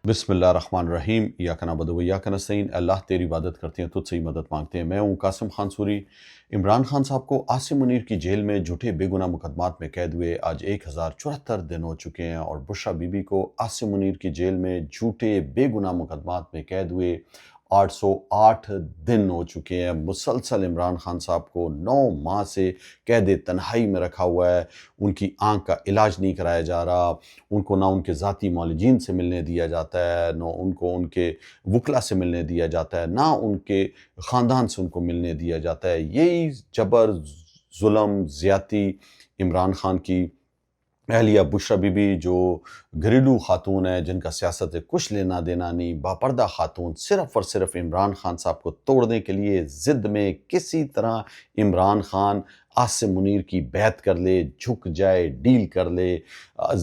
بسم اللہ الرحمن الرحیم، ایاک نعبد و ایاک نستعین۔ اللہ تیری عبادت کرتے ہیں، تجھ سے ہی مدد مانگتے ہیں۔ میں ہوں قاسم خان سوری۔ عمران خان صاحب کو عاصم منیر کی جیل میں جھوٹے بے گناہ مقدمات میں قید ہوئے آج 1074 دن ہو چکے ہیں، اور بشریٰ بی بی کو عاصم منیر کی جیل میں جھوٹے بے گناہ مقدمات میں قید ہوئے 808 دن ہو چکے ہیں۔ مسلسل عمران خان صاحب کو 9 ماہ سے قید تنہائی میں رکھا ہوا ہے۔ ان کی آنکھ کا علاج نہیں کرایا جا رہا، ان کو نہ ان کے ذاتی معالجین سے ملنے دیا جاتا ہے، نہ ان کو ان کے وکلا سے ملنے دیا جاتا ہے، نہ ان کے خاندان سے ان کو ملنے دیا جاتا ہے۔ یہی جبر، ظلم، زیادتی عمران خان کی اہلیہ بشریٰ بی بی، جو گھریلو خاتون ہے، جن کا سیاست سے کچھ لینا دینا نہیں، باپردہ خاتون، صرف اور صرف عمران خان صاحب کو توڑنے کے لیے ضد میں کسی طرح عمران خان عاصم منیر کی بیعت کر لے، جھک جائے، ڈیل کر لے،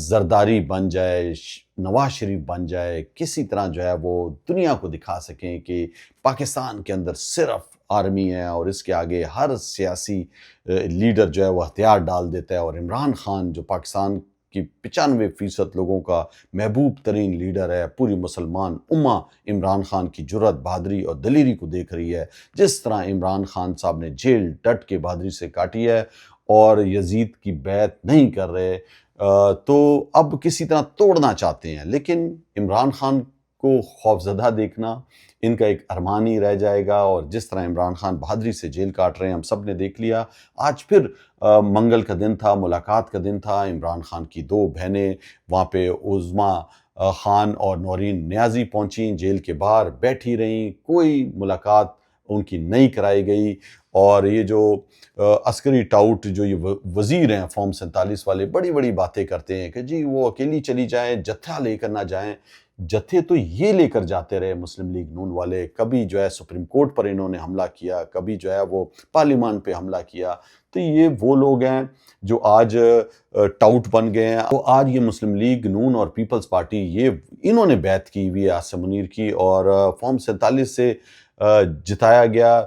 زرداری بن جائے، نواز شریف بن جائے، کسی طرح جو ہے وہ دنیا کو دکھا سکیں کہ پاکستان کے اندر صرف آرمی ہے، اور اس کے آگے ہر سیاسی لیڈر جو ہے وہ ہتھیار ڈال دیتا ہے، اور عمران خان جو پاکستان کی 95% لوگوں کا محبوب ترین لیڈر ہے، پوری مسلمان امہ عمران خان کی جرأت، بہادری اور دلیری کو دیکھ رہی ہے۔ جس طرح عمران خان صاحب نے جیل ڈٹ کے بہادری سے کاٹی ہے اور یزید کی بیعت نہیں کر رہے، تو اب کسی طرح توڑنا چاہتے ہیں، لیکن عمران خان کو خوفزدہ دیکھنا ان کا ایک ارمان ہی رہ جائے گا۔ اور جس طرح عمران خان بہادری سے جیل کاٹ رہے ہیں، ہم سب نے دیکھ لیا۔ آج پھر منگل کا دن تھا، ملاقات کا دن تھا۔ عمران خان کی 2 بہنیں وہاں پہ، عظمیٰ خان اور نورین نیازی، پہنچیں، جیل کے باہر بیٹھی رہیں، کوئی ملاقات ان کی نہیں کرائی گئی۔ اور یہ جو عسکری ٹاؤٹ، جو یہ وزیر ہیں فارم 47 والے، بڑی بڑی باتیں کرتے ہیں کہ جی وہ اکیلی چلی جائیں، جتھا لے کر نہ جائیں۔ جتھے تو یہ لے کر جاتے رہے مسلم لیگ نون والے، کبھی جو ہے سپریم کورٹ پر انہوں نے حملہ کیا، کبھی جو ہے وہ پارلیمان پہ حملہ کیا۔ تو یہ وہ لوگ ہیں جو آج ٹاؤٹ بن گئے ہیں۔ تو آج یہ مسلم لیگ نون اور پیپلز پارٹی، یہ انہوں نے بیعت کی ہوئی ہے عاصم منیر کی، اور فارم 47 سے جتایا گیا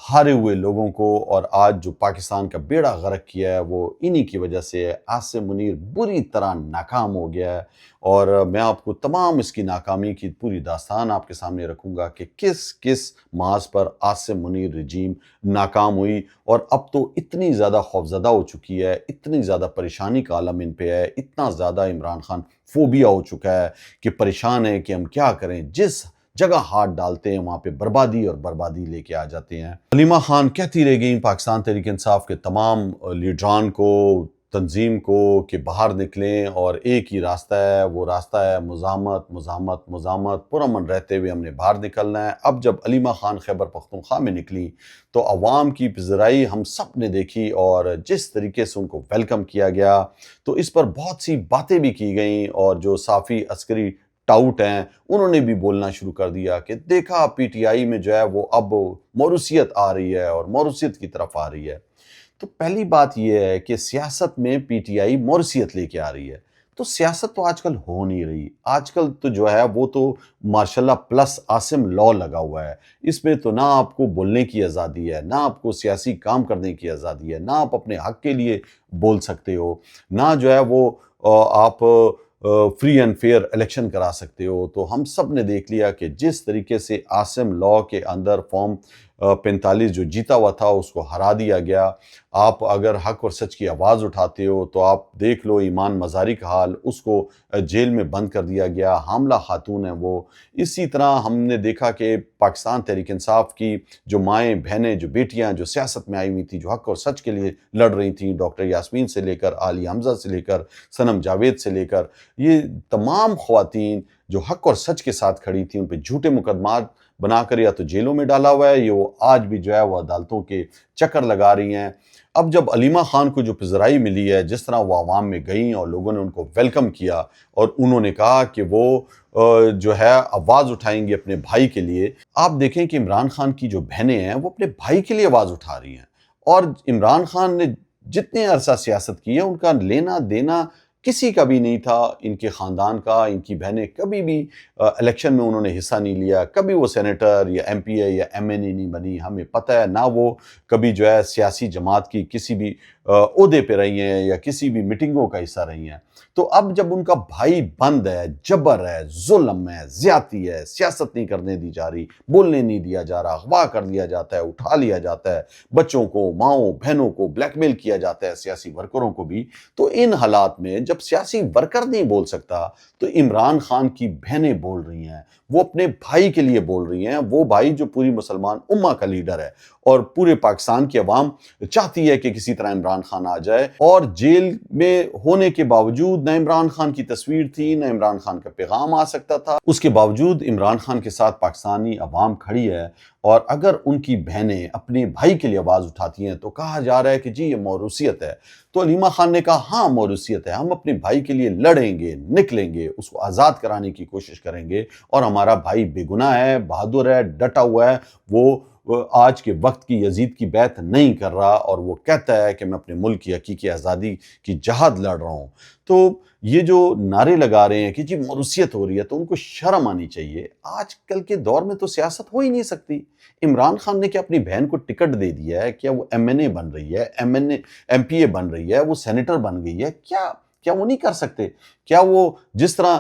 ہارے ہوئے لوگوں کو، اور آج جو پاکستان کا بیڑا غرق کیا ہے وہ انہی کی وجہ سے ہے۔ عاصم منیر بری طرح ناکام ہو گیا ہے، اور میں آپ کو تمام اس کی ناکامی کی پوری داستان آپ کے سامنے رکھوں گا کہ کس کس محاذ پر عاصم منیر رجیم ناکام ہوئی، اور اب تو اتنی زیادہ خوفزدہ ہو چکی ہے، اتنی زیادہ پریشانی کا عالم ان پہ ہے، اتنا زیادہ عمران خان فوبیا ہو چکا ہے کہ پریشان ہے کہ ہم کیا کریں۔ جس جگہ ہاتھ ڈالتے ہیں وہاں پہ بربادی اور بربادی لے کے آ جاتے ہیں۔ حلیمہ خان کہتی رہ گئیں پاکستان تحریک انصاف کے تمام لیڈران کو، تنظیم کو، کہ باہر نکلیں، اور ایک ہی راستہ ہے، وہ راستہ ہے مزاحمت، مزاحمت، مزاحمت۔ پرامن رہتے ہوئے ہم نے باہر نکلنا ہے۔ اب جب حلیمہ خان خیبر پختونخوا میں نکلی تو عوام کی پذیرائی ہم سب نے دیکھی، اور جس طریقے سے ان کو ویلکم کیا گیا، تو اس پر بہت سی باتیں بھی کی گئیں، اور جو صافی عسکری ٹاؤٹ ہیں انہوں نے بھی بولنا شروع کر دیا کہ دیکھا پی ٹی آئی میں جو ہے وہ اب موروثیت آ رہی ہے، اور موروثیت کی طرف آ رہی ہے۔ تو پہلی بات یہ ہے کہ سیاست میں پی ٹی آئی موروثیت لے کے آ رہی ہے، تو سیاست تو آج کل ہو نہیں رہی۔ آج کل تو جو ہے وہ تو ماشاء اللہ پلس عاصم لا لگا ہوا ہے۔ اس میں تو نہ آپ کو بولنے کی آزادی ہے، نہ آپ کو سیاسی کام کرنے کی آزادی ہے، نہ آپ اپنے حق کے لیے بول سکتے ہو، نہ جو ہے وہ آپ فری اینڈ فیئر الیکشن کرا سکتے ہو۔ تو ہم سب نے دیکھ لیا کہ جس طریقے سے عاصم لا کے اندر فارم 45 جو جیتا ہوا تھا اس کو ہرا دیا گیا۔ آپ اگر حق اور سچ کی آواز اٹھاتے ہو تو آپ دیکھ لو ایمان مزاری کا حال، اس کو جیل میں بند کر دیا گیا، حاملہ خاتون ہے وہ۔ اسی طرح ہم نے دیکھا کہ پاکستان تحریک انصاف کی جو مائیں، بہنیں، جو بیٹیاں جو سیاست میں آئی ہوئی تھیں، جو حق اور سچ کے لیے لڑ رہی تھیں، ڈاکٹر یاسمین سے لے کر عالیہ حمزہ سے لے کر صنم جاوید سے لے کر، یہ تمام خواتین جو حق اور سچ کے ساتھ کھڑی تھیں، ان پہ جھوٹے مقدمات بنا کر یا تو جیلوں میں ڈالا ہوا ہے، یہ وہ آج بھی جو ہے وہ عدالتوں کے چکر لگا رہی ہیں۔ اب جب حلیمہ خان کو جو پذیرائی ملی ہے، جس طرح وہ عوام میں گئیں اور لوگوں نے ان کو ویلکم کیا، اور انہوں نے کہا کہ وہ جو ہے آواز اٹھائیں گے اپنے بھائی کے لیے۔ آپ دیکھیں کہ عمران خان کی جو بہنیں ہیں وہ اپنے بھائی کے لیے آواز اٹھا رہی ہیں، اور عمران خان نے جتنے عرصہ سیاست کی ہے ان کا لینا دینا کسی کا بھی نہیں تھا، ان کے خاندان کا۔ ان کی بہنیں کبھی بھی الیکشن میں انہوں نے حصہ نہیں لیا، کبھی وہ سینیٹر یا ایم پی اے یا ایم این اے نہیں بنی، ہمیں پتہ ہے۔ نہ وہ کبھی جو ہے سیاسی جماعت کی کسی بھی عہدے پہ رہی ہیں یا کسی بھی میٹنگوں کا حصہ رہی ہیں، تو اب جب ان کا بھائی بند ہے، جبر ہے، ظلم ہے، زیادتی ہے، سیاست نہیں کرنے دی جا رہی، بولنے نہیں دیا جا رہا، اغوا کر لیا جاتا ہے، اٹھا لیا جاتا ہے، بچوں کو، ماؤں بہنوں کو بلیک میل کیا جاتا ہے، سیاسی ورکروں کو بھی، تو ان حالات میں جب سیاسی ورکر نہیں بول سکتا تو عمران خان کی بہنیں بول رہی ہیں، وہ اپنے بھائی کے لیے بول رہی ہیں، وہ بھائی جو پوری مسلمان امہ کا لیڈر ہے اور پورے پاکستان کی عوام چاہتی ہے کہ کسی طرح عمران خان آ جائے، اور جیل میں ہونے کے باوجود نہ عمران خان کی تصویر تھی، نہ عمران خان کا پیغام آ سکتا تھا، اس کے باوجود عمران خان کے ساتھ پاکستانی عوام کھڑی ہے، اور اگر ان کی بہنیں اپنے بھائی کے لیے آواز اٹھاتی ہیں تو کہا جا رہا ہے کہ جی یہ موروثیت ہے۔ تو علیمہ خان نے کہا ہاں موروثیت ہے، ہم اپنے بھائی کے لیے لڑیں گے، نکلیں گے، اس کو آزاد کرانے کی کوشش کریں گے، اور ہمارا بھائی بے گناہ ہے، بہادر ہے، ڈٹا ہوا ہے، وہ آج کے وقت کی یزید کی بیعت نہیں کر رہا، اور وہ کہتا ہے کہ میں اپنے ملک کی حقیقی آزادی کی جہاد لڑ رہا ہوں۔ تو یہ جو نعرے لگا رہے ہیں کہ جی موروثیت ہو رہی ہے، تو ان کو شرم آنی چاہیے۔ آج کل کے دور میں تو سیاست ہو ہی نہیں سکتی۔ عمران خان نے کیا اپنی بہن کو ٹکٹ دے دیا ہے؟ کیا وہ ایم این اے بن رہی ہے، ایم پی اے بن رہی ہے، وہ سینیٹر بن گئی ہے؟ کیا وہ نہیں کر سکتے؟ کیا وہ جس طرح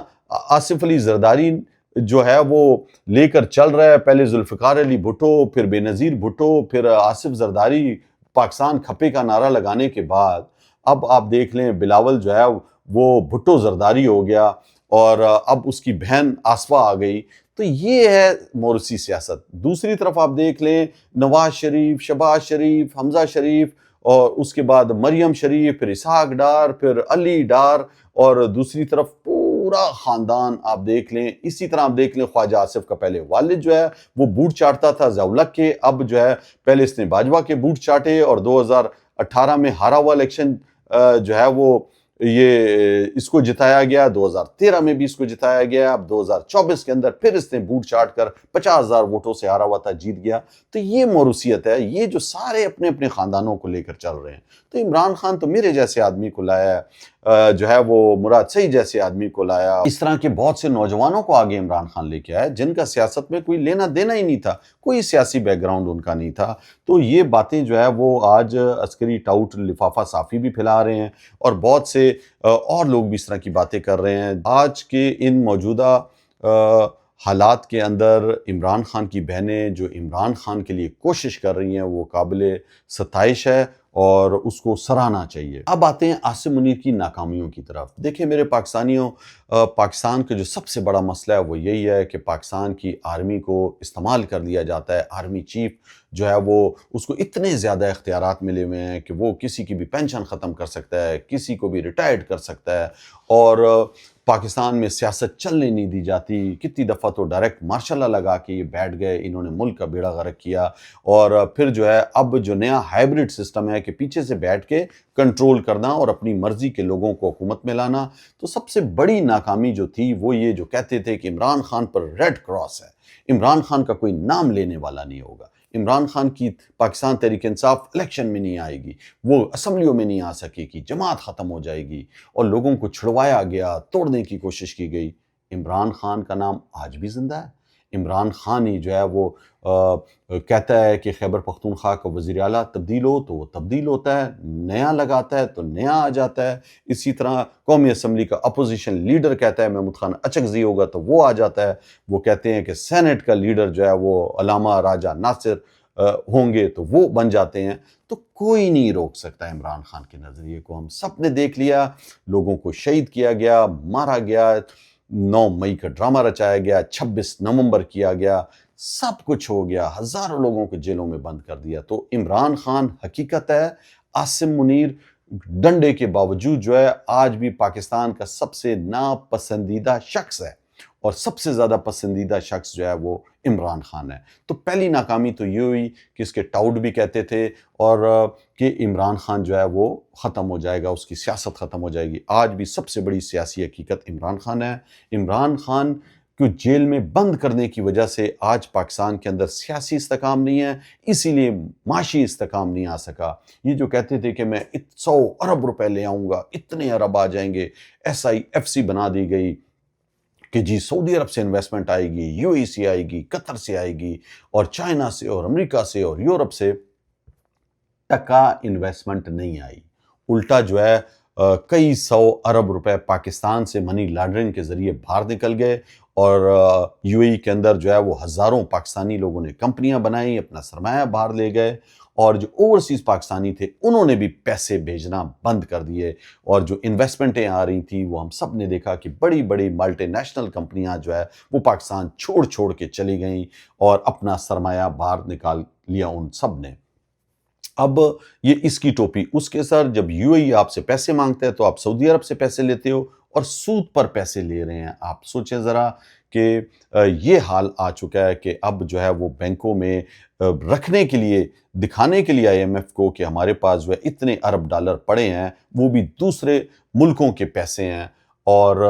آصف علی زرداری جو ہے وہ لے کر چل رہا ہے، پہلے ذوالفقار علی بھٹو، پھر بے نظیر بھٹو، پھر آصف زرداری، پاکستان کھپے کا نعرہ لگانے کے بعد اب آپ دیکھ لیں بلاول جو ہے وہ بھٹو زرداری ہو گیا، اور اب اس کی بہن آصفہ آ گئی۔ تو یہ ہے موروثی سیاست۔ دوسری طرف آپ دیکھ لیں نواز شریف، شہباز شریف، حمزہ شریف، اور اس کے بعد مریم شریف، پھر اسحاق ڈار، پھر علی ڈار، اور دوسری طرف پورا خاندان آپ دیکھ لیں۔ اسی طرح آپ دیکھ لیں خواجہ آصف کا پہلے والد جو ہے وہ بوٹ چاٹتا تھا ضیاءالحق کے، اب جو ہے پہلے اس نے باجوہ کے بوٹ چاٹے، اور 2018 میں ہارا ہوا الیکشن جو ہے وہ یہ اس کو جتایا گیا، 2013 میں بھی اس کو جتایا گیا، اب 2024 کے اندر پھر اس نے بوٹ چاٹ کر 50,000 ووٹوں سے ہارا ہوا تھا، جیت گیا۔ تو یہ موروثیت ہے، یہ جو سارے اپنے اپنے خاندانوں کو لے کر چل رہے ہیں۔ تو عمران خان تو میرے جیسے آدمی کو لایا ہے، جو ہے وہ مراد سعید جیسے آدمی کو لایا، اس طرح کے بہت سے نوجوانوں کو آگے عمران خان لے کے آیا جن کا سیاست میں کوئی لینا دینا ہی نہیں تھا، کوئی سیاسی بیک گراؤنڈ ان کا نہیں تھا۔ تو یہ باتیں جو ہے وہ آج عسکری ٹاؤٹ لفافہ صافی بھی پھیلا رہے ہیں، اور بہت سے اور لوگ بھی اس طرح کی باتیں کر رہے ہیں۔ آج کے ان موجودہ حالات کے اندر عمران خان کی بہنیں جو عمران خان کے لیے کوشش کر رہی ہیں وہ قابل ستائش ہے، اور اس کو سراہنا چاہیے۔ اب آتے ہیں عاصم منیر کی ناکامیوں کی طرف۔ دیکھیں میرے پاکستانیوں، پاکستان کا جو سب سے بڑا مسئلہ ہے وہ یہی ہے کہ پاکستان کی آرمی کو استعمال کر لیا جاتا ہے۔ آرمی چیف جو ہے وہ اس کو اتنے زیادہ اختیارات ملے ہوئے ہیں کہ وہ کسی کی بھی پینشن ختم کر سکتا ہے، کسی کو بھی ریٹائرڈ کر سکتا ہے، اور پاکستان میں سیاست چلنے نہیں دی جاتی۔ کتنی دفعہ تو ڈائریکٹ مارشل لا لگا کے یہ بیٹھ گئے، انہوں نے ملک کا بیڑا غرق کیا، اور پھر جو ہے اب جو نیا ہائیبرڈ سسٹم ہے کہ پیچھے سے بیٹھ کے کنٹرول کرنا اور اپنی مرضی کے لوگوں کو حکومت میں لانا۔ تو سب سے بڑی ناکامی جو تھی وہ یہ جو کہتے تھے کہ عمران خان پر ریڈ کراس ہے، عمران خان کا کوئی نام لینے والا نہیں ہوگا، عمران خان کی پاکستان تحریک انصاف الیکشن میں نہیں آئے گی، وہ اسمبلیوں میں نہیں آ سکے گی، جماعت ختم ہو جائے گی، اور لوگوں کو چھڑوایا گیا، توڑنے کی کوشش کی گئی۔ عمران خان کا نام آج بھی زندہ ہے۔ عمران خان ہی جو ہے وہ کہتا ہے کہ خیبر پختونخوا کا وزیر اعلیٰ تبدیل ہو تو وہ تبدیل ہوتا ہے، نیا لگاتا ہے تو نیا آ جاتا ہے۔ اسی طرح قومی اسمبلی کا اپوزیشن لیڈر کہتا ہے محمود خان اچکزئی ہوگا تو وہ آ جاتا ہے۔ وہ کہتے ہیں کہ سینٹ کا لیڈر جو ہے وہ علامہ راجہ ناصر ہوں گے تو وہ بن جاتے ہیں۔ تو کوئی نہیں روک سکتا عمران خان کے نظریے کو۔ ہم سب نے دیکھ لیا، لوگوں کو شہید کیا گیا، مارا گیا، 9 مئی کا ڈرامہ رچایا گیا، 26 نومبر کیا گیا، سب کچھ ہو گیا، ہزاروں لوگوں کو جیلوں میں بند کر دیا۔ تو عمران خان حقیقت ہے، عاصم منیر ڈنڈے کے باوجود جو ہے آج بھی پاکستان کا سب سے ناپسندیدہ شخص ہے، اور سب سے زیادہ پسندیدہ شخص جو ہے وہ عمران خان ہے۔ تو پہلی ناکامی تو یہ ہوئی کہ اس کے ٹاؤٹ بھی کہتے تھے، اور کہ عمران خان جو ہے وہ ختم ہو جائے گا، اس کی سیاست ختم ہو جائے گی۔ آج بھی سب سے بڑی سیاسی حقیقت عمران خان ہے۔ عمران خان کو جیل میں بند کرنے کی وجہ سے آج پاکستان کے اندر سیاسی استحکام نہیں ہے، اسی لیے معاشی استحکام نہیں آ سکا۔ یہ جو کہتے تھے کہ میں 100 ارب روپے لے آؤں گا، اتنے ارب آ جائیں گے، SIFC بنا دی گئی کہ جی سعودی عرب سے انویسٹمنٹ آئے گی، UAE سے آئے گی، قطر سے آئے گی، اور چائنا سے اور امریکہ سے اور یورپ سے، ٹکا انویسٹمنٹ نہیں آئی۔ الٹا جو ہے کئی 100 ارب روپے پاکستان سے منی لانڈرنگ کے ذریعے باہر نکل گئے، اور یو اے ای کے اندر جو ہے وہ ہزاروں پاکستانی لوگوں نے کمپنیاں بنائیں، اپنا سرمایہ باہر لے گئے، اور جو اوورسیز پاکستانی تھے انہوں نے بھی پیسے بھیجنا بند کر دیے، اور جو انویسٹمنٹیں آ رہی تھیں وہ ہم سب نے دیکھا کہ بڑی بڑی ملٹی نیشنل کمپنیاں جو ہے وہ پاکستان چھوڑ چھوڑ کے چلی گئیں اور اپنا سرمایہ باہر نکال لیا ان سب نے۔ اب یہ اس کی ٹوپی اس کے سر، جب یو اے ای آپ سے پیسے مانگتا ہے تو آپ سعودی عرب سے پیسے لیتے ہو اور سود پر پیسے لے رہے ہیں۔ آپ سوچیں ذرا کہ یہ حال آ چکا ہے کہ اب جو ہے وہ بینکوں میں رکھنے کے لیے، دکھانے کے لیے آئی ایم ایف کو کہ ہمارے پاس جو ہے اتنے ارب ڈالر پڑے ہیں، وہ بھی دوسرے ملکوں کے پیسے ہیں، اور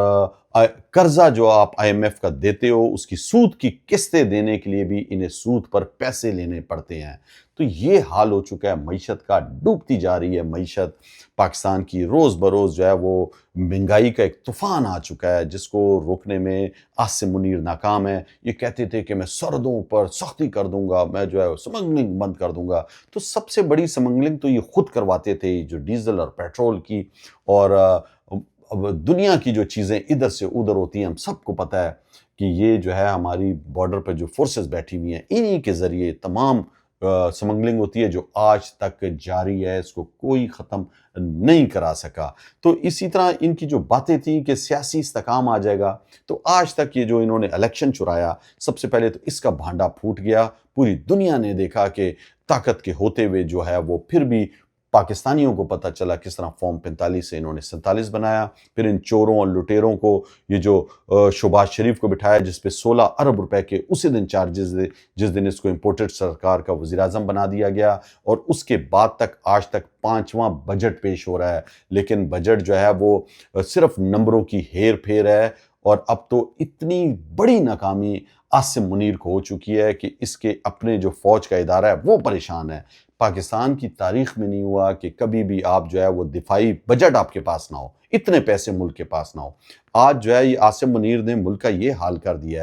قرضہ جو آپ آئی ایم ایف کا دیتے ہو اس کی سود کی قسطیں دینے کے لیے بھی انہیں سود پر پیسے لینے پڑتے ہیں۔ تو یہ حال ہو چکا ہے معیشت کا، ڈوبتی جا رہی ہے معیشت پاکستان کی، روز بروز جو ہے وہ مہنگائی کا ایک طوفان آ چکا ہے جس کو روکنے میں عاصم منیر ناکام ہے۔ یہ کہتے تھے کہ میں سردوں پر سختی کر دوں گا، میں جو ہے سمگلنگ بند کر دوں گا، تو سب سے بڑی سمگلنگ تو یہ خود کرواتے تھے، جو ڈیزل اور پیٹرول کی، اور اب دنیا کی جو چیزیں ادھر سے ادھر ہوتی ہیں ہم سب کو پتہ ہے کہ یہ جو ہے ہماری بارڈر پہ جو فورسز بیٹھی ہوئی ہیں انہی کے ذریعے تمام سمگلنگ ہوتی ہے، جو آج تک جاری ہے، اس کو کوئی ختم نہیں کرا سکا۔ تو اسی طرح ان کی جو باتیں تھیں کہ سیاسی استحکام آ جائے گا، تو آج تک یہ جو انہوں نے الیکشن چرایا، سب سے پہلے تو اس کا بھانڈا پھوٹ گیا، پوری دنیا نے دیکھا کہ طاقت کے ہوتے ہوئے جو ہے وہ پھر بھی پاکستانیوں کو پتہ چلا کس طرح فارم 45 سے انہوں نے 47 بنایا، پھر ان چوروں اور لٹیروں کو یہ جو شہباز شریف کو بٹھایا جس پہ 16 ارب روپے کے اسی دن چارجز دے، جس دن اس کو امپورٹڈ سرکار کا وزیر اعظم بنا دیا گیا، اور اس کے بعد تک آج تک 5واں بجٹ پیش ہو رہا ہے، لیکن بجٹ جو ہے وہ صرف نمبروں کی ہیر پھیر ہے، اور اب تو اتنی بڑی ناکامی عاصم منیر کو ہو چکی ہے کہ اس کے اپنے جو فوج کا ادارہ ہے وہ پریشان ہے۔ پاکستان کی تاریخ میں نہیں ہوا کہ کبھی بھی آپ جو ہے وہ دفاعی بجٹ آپ کے پاس نہ ہو، اتنے پیسے ملک کے پاس نہ ہو۔ آج جو ہے یہ عاصم منیر نے ملک کا یہ حال کر دیا ہے